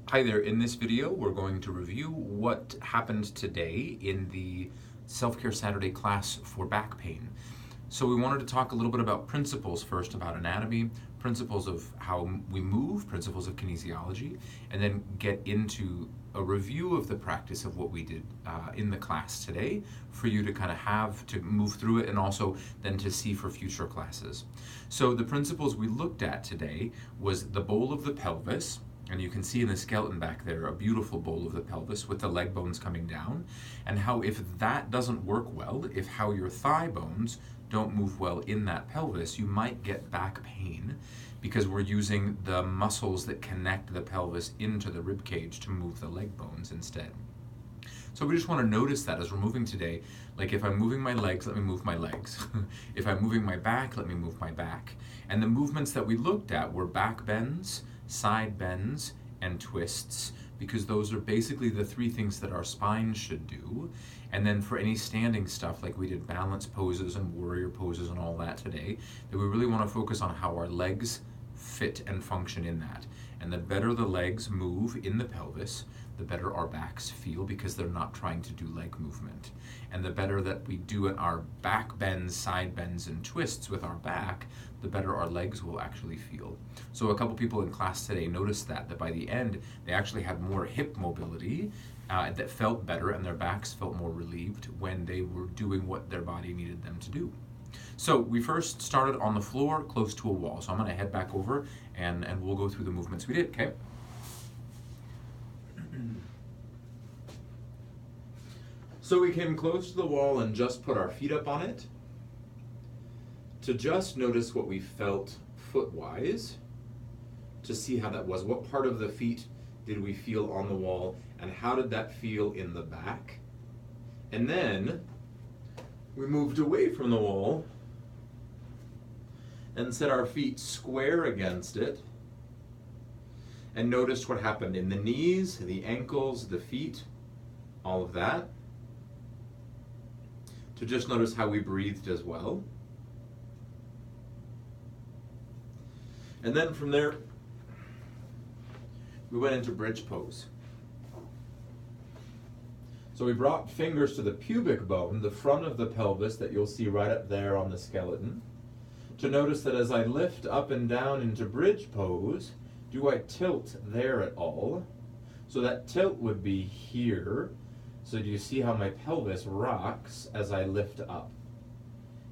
Hi there, in this video we're going to review what happened today in the Self-Care Saturday class for back pain. So we wanted to talk a little bit about principles first about anatomy, principles of how we move, principles of kinesiology, and then get into a review of the practice of what we did in the class today for you to kind of have to move through it and also then to see for future classes. So the principles we looked at today was the bowl of the pelvis, and you can see in the skeleton back there a beautiful bowl of the pelvis with the leg bones coming down, and how if that doesn't work well, if how your thigh bones don't move well in that pelvis, you might get back pain because we're using the muscles that connect the pelvis into the rib cage to move the leg bones instead. So we just want to notice that as we're moving today, like if I'm moving my legs, let me move my legs. If I'm moving my back, let me move my back. And the movements that we looked at were back bends, side bends, and twists, because those are basically the three things that our spine should do. And then for any standing stuff, like we did balance poses and warrior poses and all that today, that we really want to focus on how our legs fit and function in that. And the better the legs move in the pelvis, the better our backs feel because they're not trying to do leg movement. And the better that we do our back bends, side bends, and twists with our back, the better our legs will actually feel. So a couple people in class today noticed that by the end, they actually had more hip mobility that felt better, and their backs felt more relieved when they were doing what their body needed them to do. So we first started on the floor close to a wall. So I'm going to head back over and we'll go through the movements we did, okay? So we came close to the wall and just put our feet up on it to just notice what we felt foot-wise, to see how that was. What part of the feet did we feel on the wall, and how did that feel in the back? And then we moved away from the wall and set our feet square against it and noticed what happened in the knees, the ankles, the feet, all of that. To just notice how we breathed as well. And then from there, we went into bridge pose. So we brought fingers to the pubic bone, the front of the pelvis that you'll see right up there on the skeleton, to notice that as I lift up and down into bridge pose, do I tilt there at all? So that tilt would be here. So do you see how my pelvis rocks as I lift up?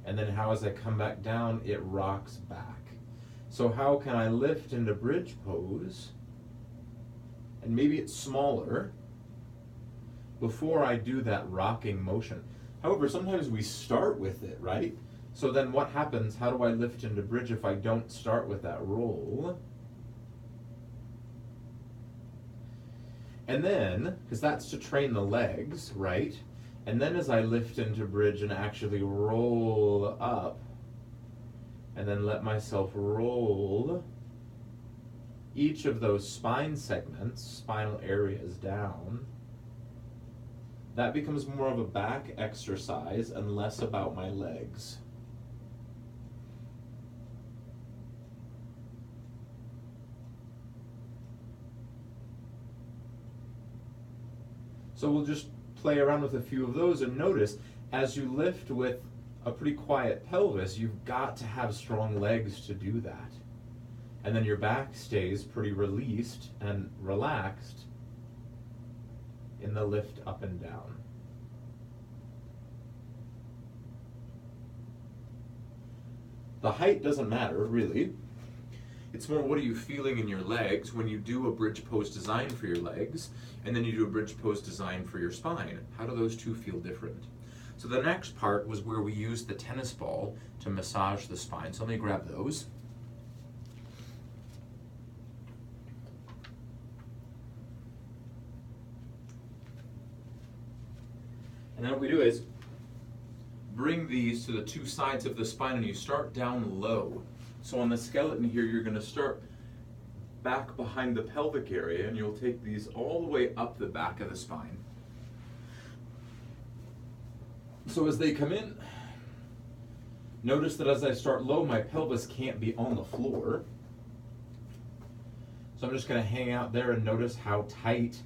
And then how as I come back down, it rocks back. So how can I lift into bridge pose, and maybe it's smaller, before I do that rocking motion? However, sometimes we start with it, right? So then what happens? How do I lift into bridge if I don't start with that roll? And then, because that's to train the legs, right? And then as I lift into bridge and actually roll up, and then let myself roll each of those spine segments, spinal areas down, that becomes more of a back exercise and less about my legs. So we'll just play around with a few of those and notice as you lift with a pretty quiet pelvis, you've got to have strong legs to do that. And then your back stays pretty released and relaxed in the lift up and down. The height doesn't matter, really. It's more, what are you feeling in your legs when you do a bridge pose design for your legs, and then you do a bridge pose design for your spine? How do those two feel different? So the next part was where we used the tennis ball to massage the spine. So let me grab those. And then what we do is bring these to the two sides of the spine, and you start down low. So on the skeleton here, you're going to start back behind the pelvic area, and you'll take these all the way up the back of the spine. So as they come in, notice that as I start low, my pelvis can't be on the floor. So I'm just going to hang out there and notice how tight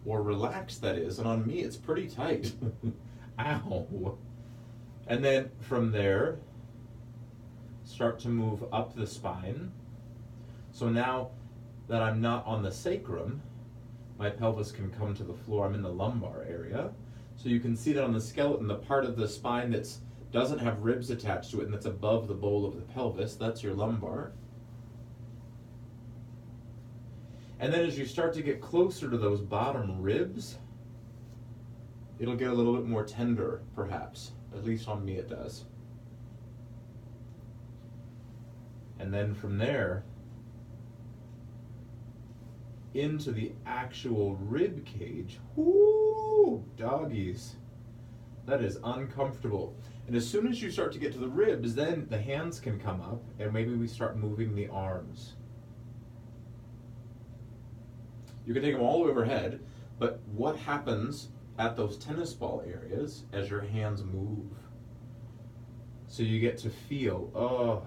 or relaxed that is. And on me, it's pretty tight. Ow. And then from there, start to move up the spine. So now that I'm not on the sacrum, my pelvis can come to the floor. I'm in the lumbar area. So you can see that on the skeleton, the part of the spine that doesn't have ribs attached to it and that's above the bowl of the pelvis, that's your lumbar. And then as you start to get closer to those bottom ribs, it'll get a little bit more tender, perhaps. At least on me it does. And then from there, into the actual rib cage. Whoo, doggies. That is uncomfortable. And as soon as you start to get to the ribs, then the hands can come up and maybe we start moving the arms. You can take them all the way overhead, but what happens at those tennis ball areas as your hands move? So you get to feel,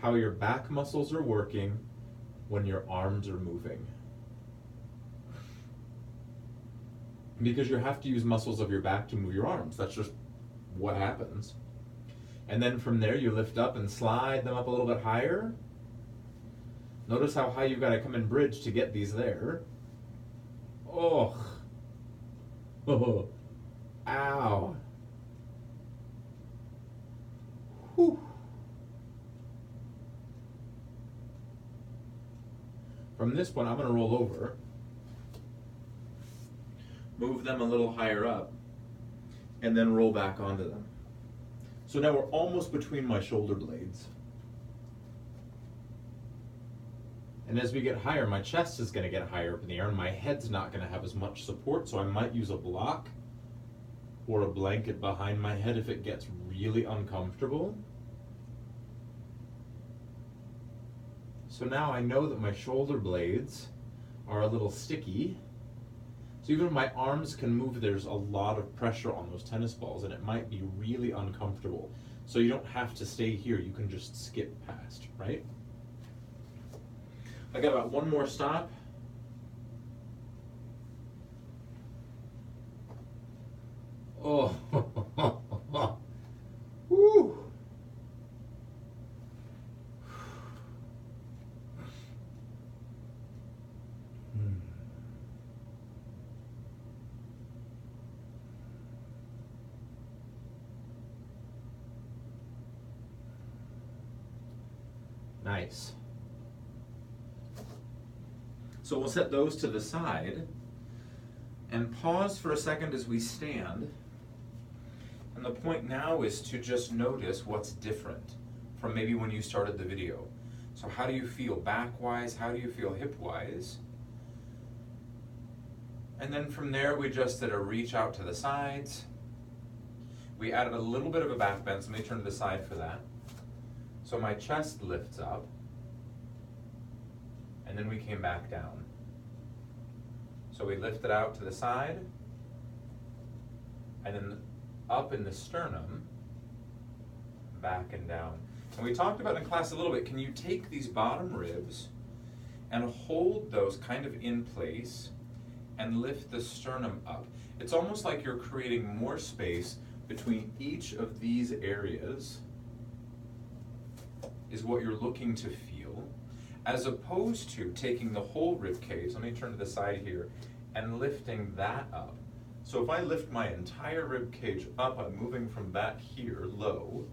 how your back muscles are working when your arms are moving. Because you have to use muscles of your back to move your arms. That's just what happens. And then from there you lift up and slide them up a little bit higher. Notice how high you've got to come in bridge to get these there. Oh. Oh. Ow. Whew. From this point, I'm going to roll over, move them a little higher up, and then roll back onto them. So now we're almost between my shoulder blades. And as we get higher, my chest is going to get higher up in the air, and my head's not going to have as much support, so I might use a block or a blanket behind my head if it gets really uncomfortable. So now I know that my shoulder blades are a little sticky. So even if my arms can move, there's a lot of pressure on those tennis balls and it might be really uncomfortable. So you don't have to stay here, you can just skip past, right? I got about one more stop. Oh, woo. Nice. So we'll set those to the side and pause for a second as we stand. And the point now is to just notice what's different from maybe when you started the video. So how do you feel back-wise? How do you feel hip-wise? And then from there, we just did a reach out to the sides. We added a little bit of a back bend, so let me turn to the side for that. So my chest lifts up, and then we came back down. So we lifted out to the side, and then up in the sternum, back and down. And we talked about in class a little bit, can you take these bottom ribs and hold those kind of in place and lift the sternum up? It's almost like you're creating more space between each of these areas is what you're looking to feel, as opposed to taking the whole rib cage, let me turn to the side here, and lifting that up. So if I lift my entire rib cage up, I'm moving from back here, low,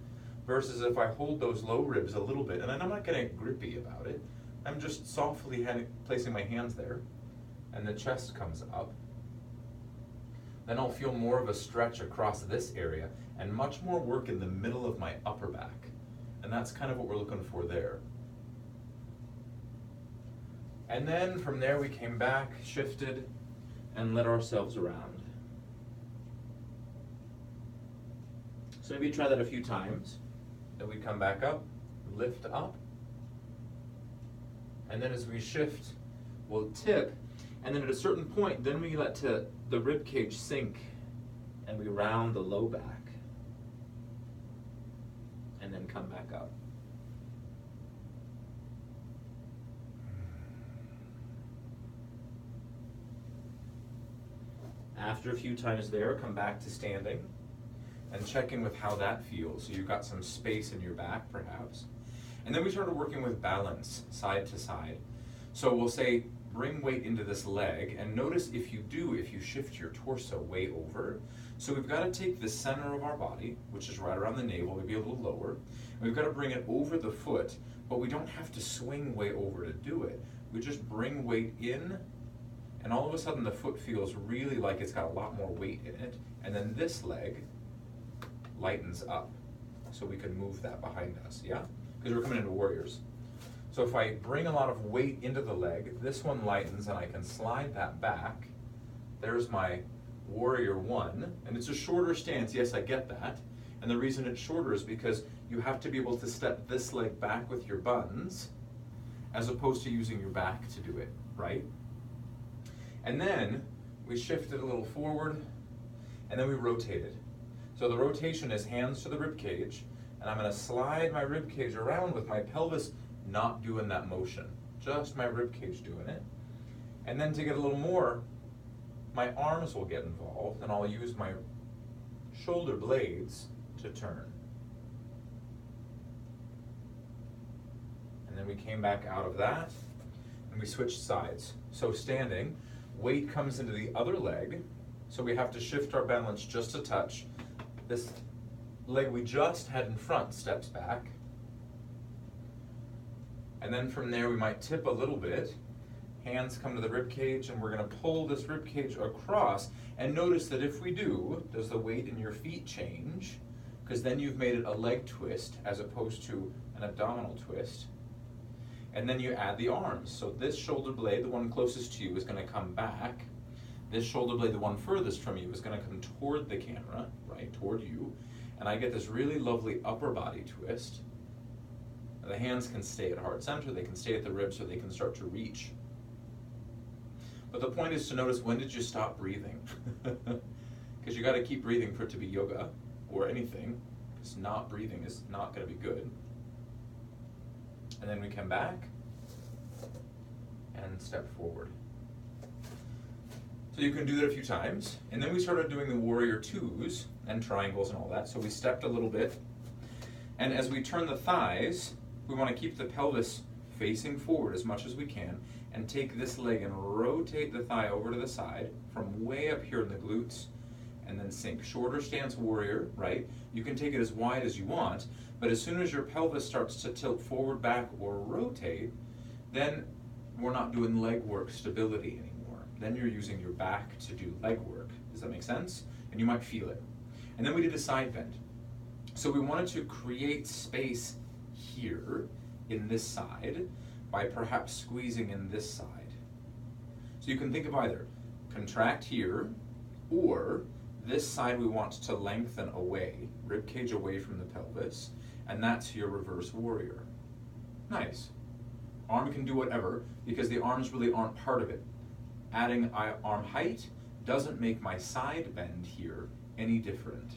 versus if I hold those low ribs a little bit, and then I'm not getting grippy about it, I'm just softly placing my hands there, and the chest comes up. Then I'll feel more of a stretch across this area, and much more work in the middle of my upper back. And that's kind of what we're looking for there. And then from there we came back, shifted, and let ourselves around. So maybe try that a few times. Then we come back up, lift up, and then as we shift, we'll tip, and then at a certain point, then we let the rib cage sink, and we round the low back. And then come back up. After a few times there, come back to standing and check in with how that feels. So you've got some space in your back, perhaps. And then we started working with balance, side to side. So we'll say, bring weight into this leg, and notice if you shift your torso way over. So we've got to take the center of our body, which is right around the navel, maybe a little lower. And we've got to bring it over the foot, but we don't have to swing way over to do it. We just bring weight in, and all of a sudden the foot feels really like it's got a lot more weight in it. And then this leg lightens up, so we can move that behind us, yeah? Because we're coming into warriors. So if I bring a lot of weight into the leg, this one lightens and I can slide that back. There's my warrior one, and it's a shorter stance, yes, I get that. And the reason it's shorter is because you have to be able to step this leg back with your buns as opposed to using your back to do it, right? And then we shift it a little forward, and then we rotate it. So the rotation is hands to the rib cage, and I'm going to slide my rib cage around with my pelvis not doing that motion, just my rib cage doing it. And then to get a little more, my arms will get involved, and I'll use my shoulder blades to turn. And then we came back out of that, and we switched sides. So standing, weight comes into the other leg, so we have to shift our balance just a touch. This leg we just had in front steps back. And then from there we might tip a little bit. Hands come to the rib cage, and we're going to pull this rib cage across. And notice that if we do, does the weight in your feet change? Because then you've made it a leg twist as opposed to an abdominal twist. And then you add the arms. So this shoulder blade, the one closest to you, is going to come back. This shoulder blade, the one furthest from you, is going to come toward the camera, right, toward you. And I get this really lovely upper body twist. The hands can stay at heart center, they can stay at the ribs, or they can start to reach. But the point is to notice, when did you stop breathing? Because you got to keep breathing for it to be yoga or anything. Because not breathing is not going to be good. And then we come back and step forward. So you can do that a few times. And then we started doing the warrior twos and triangles and all that. So we stepped a little bit. And as we turn the thighs, we want to keep the pelvis facing forward as much as we can, and take this leg and rotate the thigh over to the side from way up here in the glutes, and then sink. Shorter stance warrior, right? You can take it as wide as you want, but as soon as your pelvis starts to tilt forward, back, or rotate, then we're not doing leg work stability anymore. Then you're using your back to do leg work. Does that make sense? And you might feel it. And then we did a side bend. So we wanted to create space here in this side by perhaps squeezing in this side. So you can think of either contract here, or this side we want to lengthen away, rib cage away from the pelvis, and that's your reverse warrior. Nice. Arm can do whatever, because the arms really aren't part of it. Adding arm height doesn't make my side bend here any different.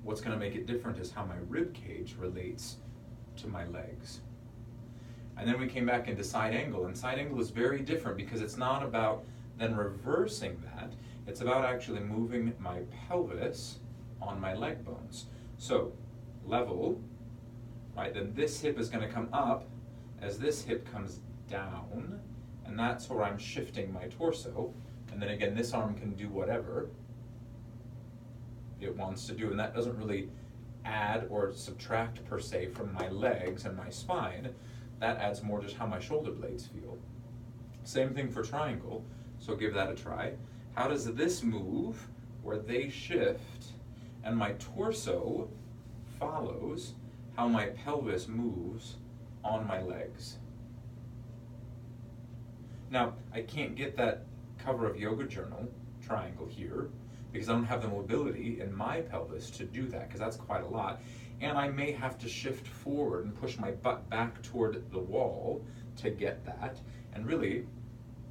What's going to make it different is how my rib cage relates to my legs. And then we came back into side angle, and side angle is very different because it's not about then reversing that, it's about actually moving my pelvis on my leg bones. So, level, right, then this hip is going to come up as this hip comes down, and that's where I'm shifting my torso. And then again, this arm can do whatever it wants to do, and that doesn't really add or subtract per se from my legs and my spine. That adds more just how my shoulder blades feel. Same thing for triangle, so give that a try. How does this move where they shift and my torso follows how my pelvis moves on my legs? Now, I can't get that cover of Yoga Journal triangle here because I don't have the mobility in my pelvis to do that, because that's quite a lot. And I may have to shift forward and push my butt back toward the wall to get that. And really,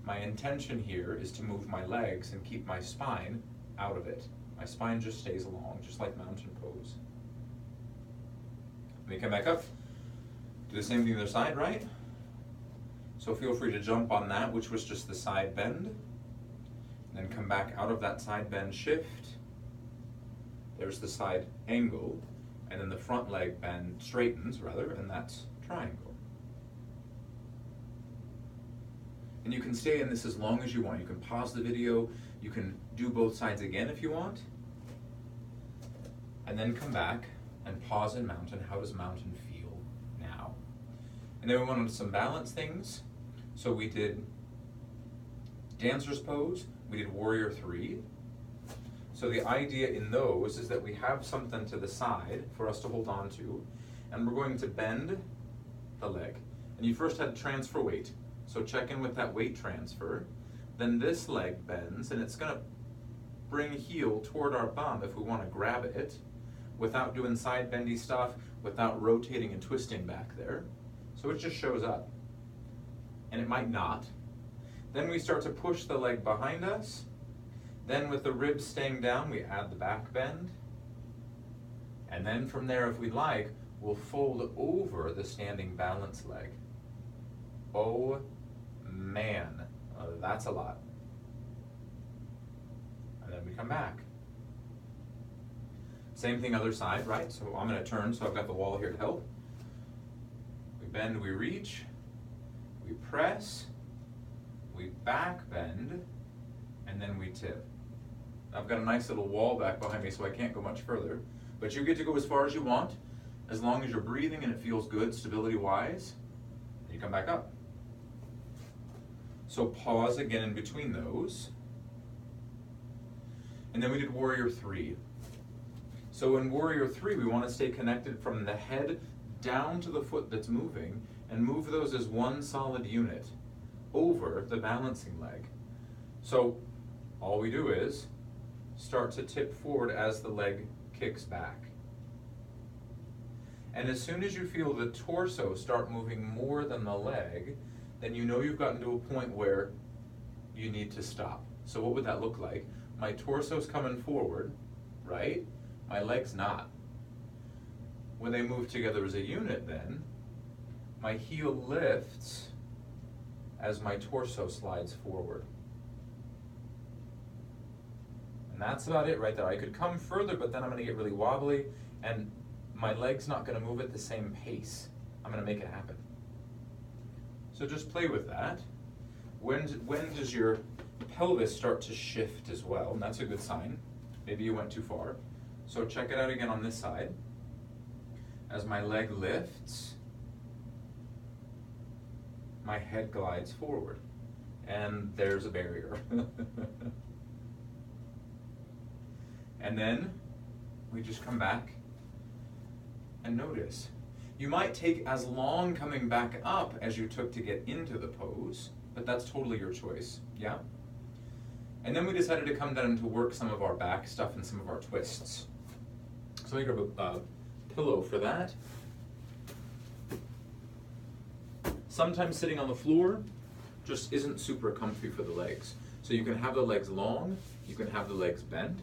my intention here is to move my legs and keep my spine out of it. My spine just stays along, just like mountain pose. Let me come back up. Do the same thing the other side, right? So feel free to jump on that, which was just the side bend. Then come back out of that side bend, shift. There's the side angle, and then the front leg bend straightens, rather, and that's triangle. And you can stay in this as long as you want. You can pause the video, you can do both sides again if you want, and then come back and pause in mountain. How does mountain feel now? And then we went on to some balance things. So we did dancer's pose, we did warrior 3. So the idea in those is that we have something to the side for us to hold on to, and we're going to bend the leg. And you first had to transfer weight. So check in with that weight transfer. Then this leg bends, and it's gonna bring heel toward our bum if we wanna grab it, without doing side bendy stuff, without rotating and twisting back there. So it just shows up. And it might not. Then we start to push the leg behind us. Then with the ribs staying down, we add the back bend. And then from there, if we'd like, we'll fold over the standing balance leg. Oh man, that's a lot. And then we come back. Same thing other side, right? So I'm gonna turn, so I've got the wall here to help. We bend, we reach, we press, we back bend, and then we tip. I've got a nice little wall back behind me, so I can't go much further. But you get to go as far as you want, as long as you're breathing and it feels good stability-wise. And you come back up. So pause again in between those. And then we did warrior 3. So in warrior 3, we want to stay connected from the head down to the foot that's moving, and move those as one solid unit over the balancing leg. So all we do is start to tip forward as the leg kicks back. And as soon as you feel the torso start moving more than the leg, then you know you've gotten to a point where you need to stop. So what would that look like? My torso's coming forward, right? My leg's not. When they move together as a unit then, my heel lifts as my torso slides forward. And that's about it right there. I could come further, but then I'm gonna get really wobbly, and my leg's not gonna move at the same pace. I'm gonna make it happen. So just play with that. When does your pelvis start to shift as well? And that's a good sign. Maybe you went too far. So check it out again on this side. As my leg lifts, my head glides forward. And there's a barrier. And then we just come back and notice. You might take as long coming back up as you took to get into the pose, but that's totally your choice, yeah? And then we decided to come down to work some of our back stuff and some of our twists. So let me grab a pillow for that. Sometimes sitting on the floor just isn't super comfy for the legs. So you can have the legs long, you can have the legs bent.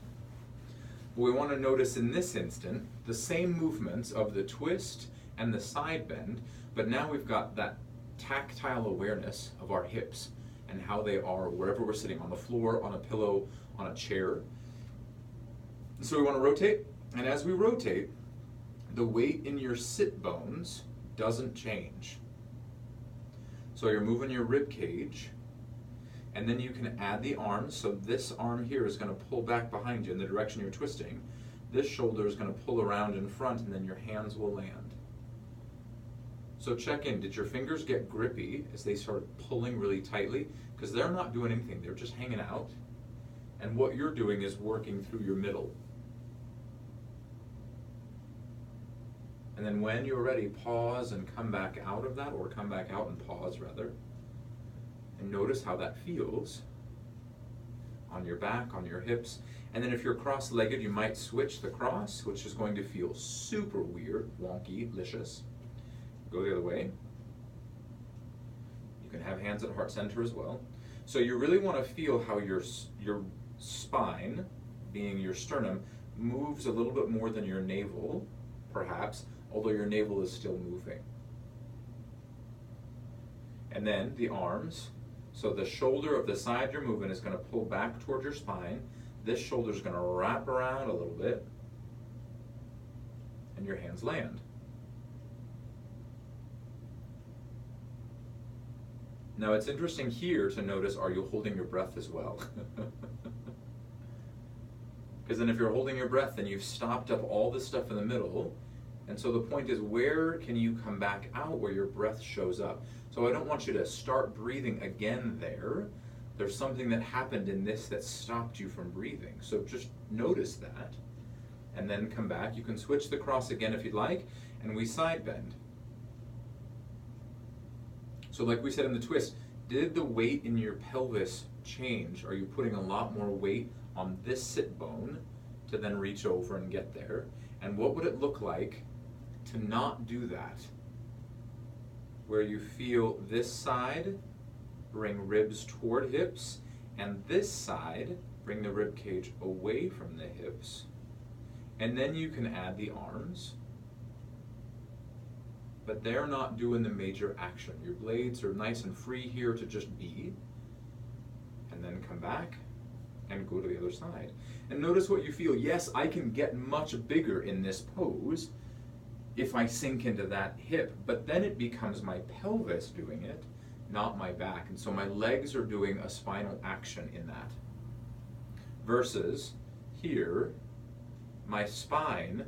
But we want to notice in this instant the same movements of the twist and the side bend, but now we've got that tactile awareness of our hips and how they are wherever we're sitting, on the floor, on a pillow, on a chair. So we want to rotate, and as we rotate, the weight in your sit bones doesn't change. So you're moving your rib cage, and then you can add the arms. So this arm here is going to pull back behind you in the direction you're twisting. This shoulder is going to pull around in front, and then your hands will land. So check in. Did your fingers get grippy as they start pulling really tightly? Because they're not doing anything. They're just hanging out. And what you're doing is working through your middle. And then when you're ready, pause and come back out of that, or come back out and pause rather. And notice how that feels on your back, on your hips. And then if you're cross-legged, you might switch the cross, which is going to feel super weird, wonky, licious. Go the other way. You can have hands at heart center as well. So you really want to feel how your spine, being your sternum, moves a little bit more than your navel, perhaps, although your navel is still moving. And then the arms So the shoulder of the side you're moving is going to pull back toward your spine. This shoulder is going to wrap around a little bit, and your hands land. Now it's interesting here to notice, are you holding your breath as well? Because then if you're holding your breath, then you've stopped up all this stuff in the middle. And so the point is, where can you come back out where your breath shows up? So I don't want you to start breathing again there. There's something that happened in this that stopped you from breathing. So just notice that and then come back. You can switch the cross again if you'd like, and we side bend. So like we said in the twist, did the weight in your pelvis change? Are you putting a lot more weight on this sit bone to then reach over and get there? And what would it look like to not do that? Where you feel this side bring ribs toward hips, and this side bring the rib cage away from the hips. And then you can add the arms, but they're not doing the major action. Your blades are nice and free here to just be, and then come back and go to the other side. And notice what you feel. Yes, I can get much bigger in this pose if I sink into that hip, but then it becomes my pelvis doing it, not my back. And so my legs are doing a spinal action in that. Versus here, my spine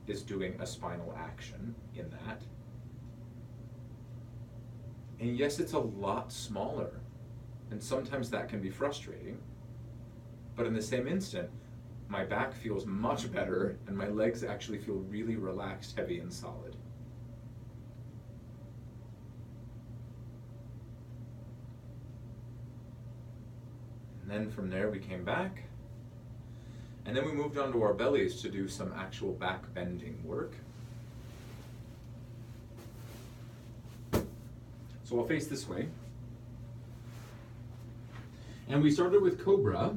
is doing a spinal action in that. And yes, it's a lot smaller. And sometimes that can be frustrating. But in the same instant, my back feels much better and my legs actually feel really relaxed, heavy, and solid. And then from there we came back. And then we moved on to our bellies to do some actual back bending work. So I'll face this way. And we started with Cobra,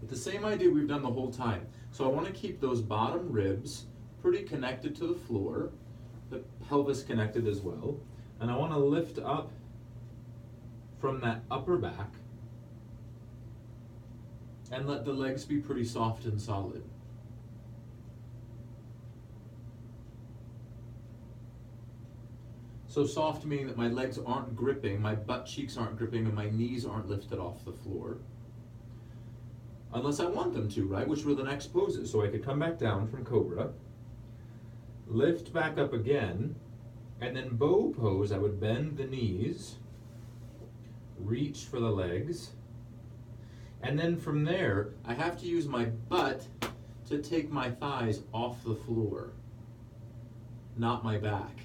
with the same idea we've done the whole time. So I want to keep those bottom ribs pretty connected to the floor, the pelvis connected as well. And I want to lift up from that upper back and let the legs be pretty soft and solid. So soft meaning that my legs aren't gripping, my butt cheeks aren't gripping, and my knees aren't lifted off the floor. Unless I want them to, right? Which were the next poses. So I could come back down from Cobra, lift back up again, and then bow pose, I would bend the knees, reach for the legs, and then from there, I have to use my butt to take my thighs off the floor, not my back.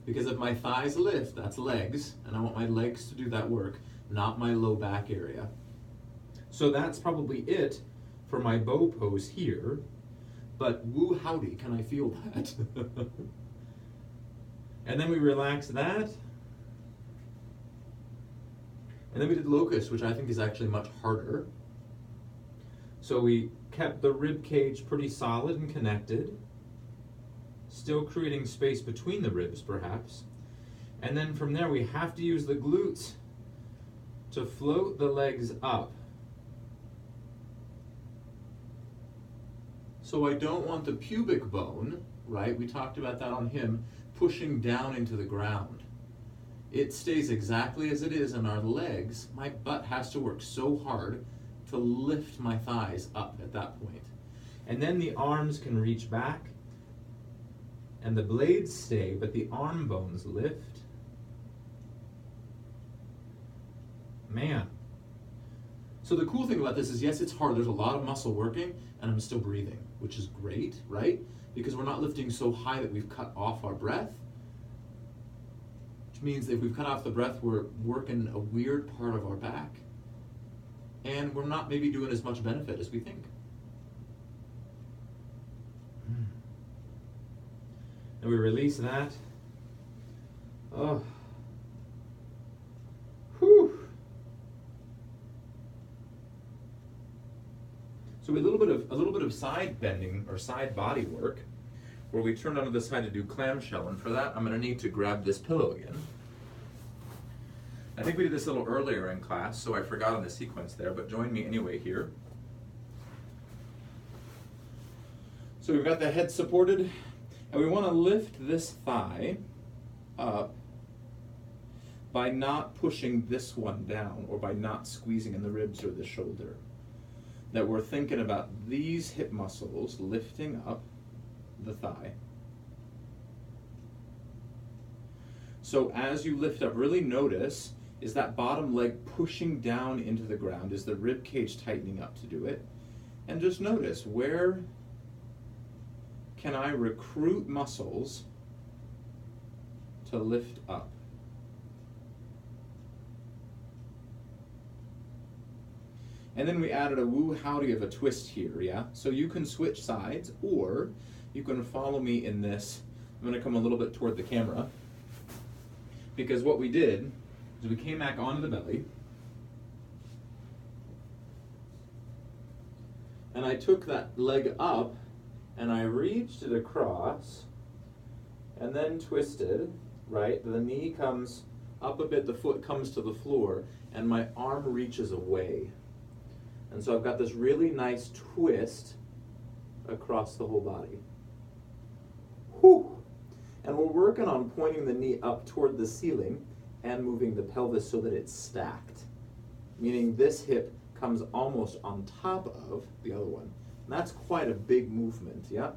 Because if my thighs lift, that's legs, and I want my legs to do that work, not my low back area. So that's probably it for my bow pose here, but woo howdy, can I feel that? And then we relax that. And then we did locust, which I think is actually much harder. So we kept the rib cage pretty solid and connected, still creating space between the ribs perhaps. And then from there we have to use the glutes to float the legs up. So I don't want the pubic bone, right? We talked about that on him, pushing down into the ground. It stays exactly as it is in our legs. My butt has to work so hard to lift my thighs up at that point. And then the arms can reach back and the blades stay, but the arm bones lift. Man. So the cool thing about this is, yes, it's hard. There's a lot of muscle working, and I'm still breathing, which is great, right? Because we're not lifting so high that we've cut off our breath, which means that if we've cut off the breath, we're working a weird part of our back, and we're not maybe doing as much benefit as we think. And we release that. Oh. Whew. So a little bit of side bending or side body work, where we turn onto the side to do clamshell. And for that, I'm going to need to grab this pillow again. I think we did this a little earlier in class, so I forgot on the sequence there, but join me anyway here. So we've got the head supported, and we want to lift this thigh up by not pushing this one down, or by not squeezing in the ribs or the shoulder. That we're thinking about these hip muscles lifting up the thigh. So as you lift up, really notice, is that bottom leg pushing down into the ground? Is the rib cage tightening up to do it? And just notice, where can I recruit muscles to lift up? And then we added a woo howdy of a twist here, yeah? So you can switch sides, or you can follow me in this. I'm gonna come a little bit toward the camera, because what we did is we came back onto the belly, and I took that leg up, and I reached it across, and then twisted, right? The knee comes up a bit, the foot comes to the floor, and my arm reaches away. And so I've got this really nice twist across the whole body. Whew. And we're working on pointing the knee up toward the ceiling and moving the pelvis so that it's stacked. Meaning this hip comes almost on top of the other one. And that's quite a big movement, yeah?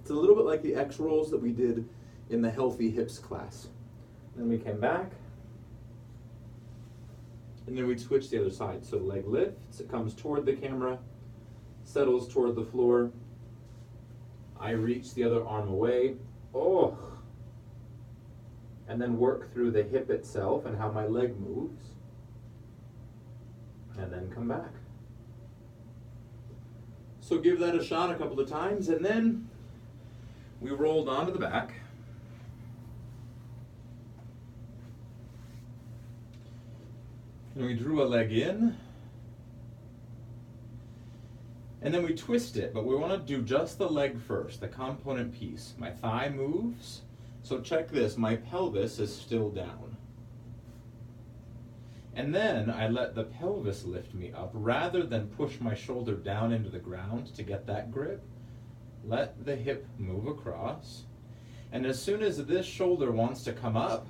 It's a little bit like the X rolls that we did in the healthy hips class. Then we came back. And then we switch the other side. So the leg lifts, it comes toward the camera, settles toward the floor. I reach the other arm away. Oh! And then work through the hip itself and how my leg moves. And then come back. So give that a shot a couple of times, and then we rolled onto the back. And we drew a leg in, and then we twist it, but we want to do just the leg first, the component piece. My thigh moves, so check this, my pelvis is still down. And then I let the pelvis lift me up, rather than push my shoulder down into the ground to get that grip. Let the hip move across, and as soon as this shoulder wants to come up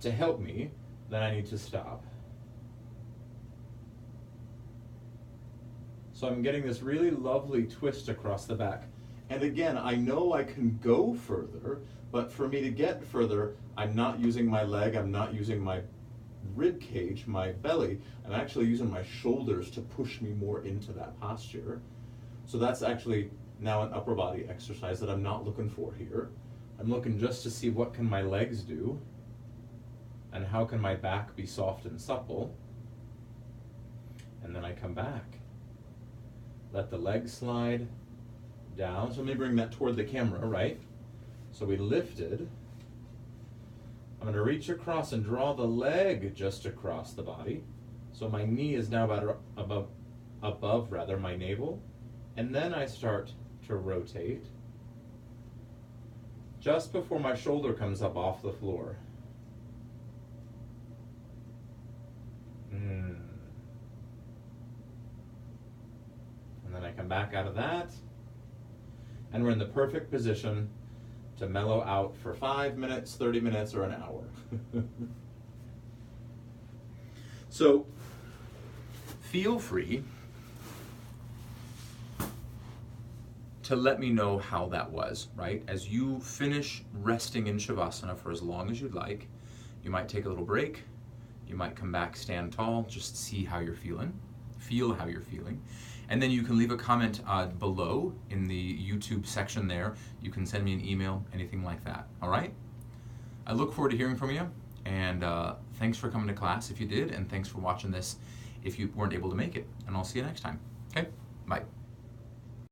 to help me, then I need to stop. So I'm getting this really lovely twist across the back. And again, I know I can go further, but for me to get further, I'm not using my leg, I'm not using my rib cage, my belly, I'm actually using my shoulders to push me more into that posture. So that's actually now an upper body exercise that I'm not looking for here. I'm looking just to see what can my legs do, and how can my back be soft and supple. And then I come back. Let the leg slide down. So let me bring that toward the camera, right? So we lifted. I'm going to reach across and draw the leg just across the body. So my knee is now about above my navel. And then I start to rotate just before my shoulder comes up off the floor. And then I come back out of that, and we're in the perfect position to mellow out for 5 minutes, 30 minutes, or an hour. So feel free to let me know how that was, right? As you finish resting in Shavasana for as long as you'd like, you might take a little break, you might come back, stand tall, just see how you're feeling, feel how you're feeling. And then you can leave a comment below in the YouTube section there. You can send me an email, anything like that, all right? I look forward to hearing from you, and thanks for coming to class if you did, and thanks for watching this if you weren't able to make it, and I'll see you next time, okay? Bye.